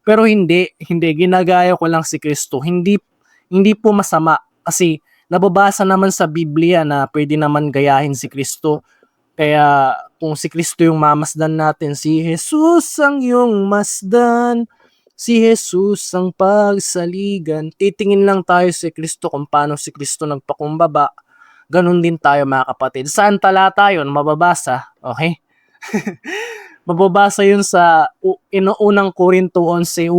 Pero hindi ginagaya ko lang si Kristo. Hindi po masama kasi nababasa naman sa Biblia na pwede naman gayahin si Kristo. Kaya kung si Kristo yung mamasdan natin, si Jesus ang iyong masdan, si Jesus ang pagsaligan. Titingin lang tayo si Kristo kung paano si Kristo nagpakumbaba. Ganon din tayo mga kapatid. Saan talata yun? Mababasa. Okay? Mababasa yun sa unang Korinto 11:1,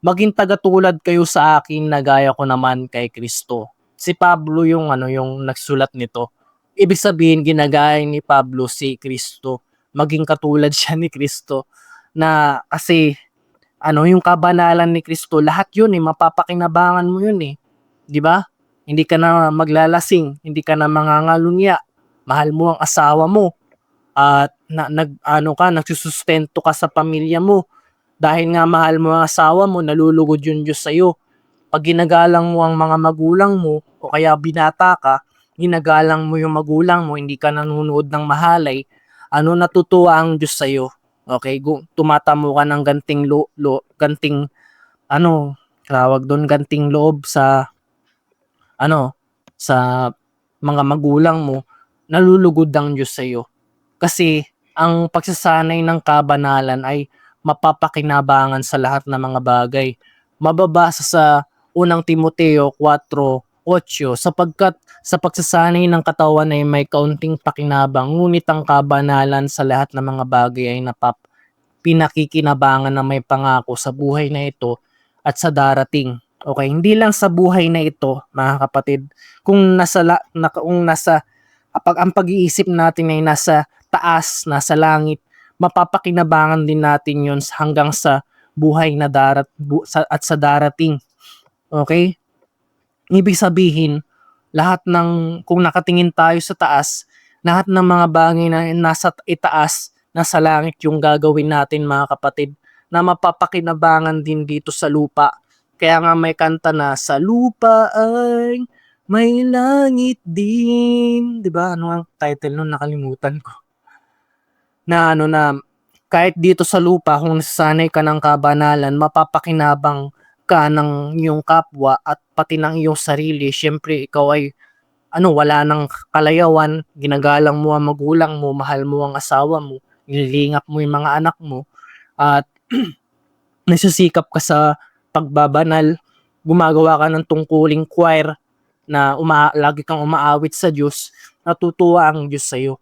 maging tagatulad kayo sa akin na gaya ko naman kay Kristo. Si Pablo yung nagsulat nito. Ibig sabihin ginagaya ni Pablo si Kristo. Maging katulad siya ni Kristo na kasi yung kabanalan ni Kristo, lahat yun mapapakinabangan mo yun 'Di ba? Hindi ka na maglalasing, hindi ka na mangangalunya, mahal mo ang asawa mo, at nagsusustento ka sa pamilya mo. Dahil nga mahal mo ang asawa mo, nalulugod yung Diyos sa'yo. Pag ginagalang mo ang mga magulang mo, o kaya binata ka, ginagalang mo yung magulang mo, hindi ka nanonood ng mahalay, natutuwa ang Diyos sa'yo. Okay? Tumatamo ka ng ganting loob sa mga magulang mo, nalulugod ang Diyos sa'yo. Kasi ang pagsasanay ng kabanalan ay mapapakinabangan sa lahat ng mga bagay. Mababasa sa unang Timoteo 4:8, sapagkat sa pagsasanay ng katawan ay may kaunting pakinabang, ngunit ang kabanalan sa lahat ng mga bagay ay pinakikinabangan na may pangako sa buhay na ito at sa darating. Okay, hindi lang sa buhay na ito, mga kapatid. Kung ang pag-iisip natin ay nasa taas, nasa langit, mapapakinabangan din natin yun hanggang sa buhay na at sa darating. Okay? Ibig sabihin, kung nakatingin tayo sa taas, lahat ng mga bagay na nasa itaas, nasa langit yung gagawin natin, mga kapatid, na mapapakinabangan din dito sa lupa. Kaya nga may kanta na, sa lupa ay may langit din. 'Di ba? Ano ang title nun? Nakalimutan ko. Na kahit dito sa lupa, kung nasasanay ka ng kabanalan, mapapakinabang ka ng iyong kapwa at pati ng iyong sarili. Siyempre, ikaw ay wala ng kalayawan, ginagalang mo ang magulang mo, mahal mo ang asawa mo, nililingap mo yung mga anak mo, at nagsisikap ka sa pagbabanal, gumagawa ka ng tungkuling choir na lagi kang umaawit sa Diyos, natutuwa ang Diyos sa'yo.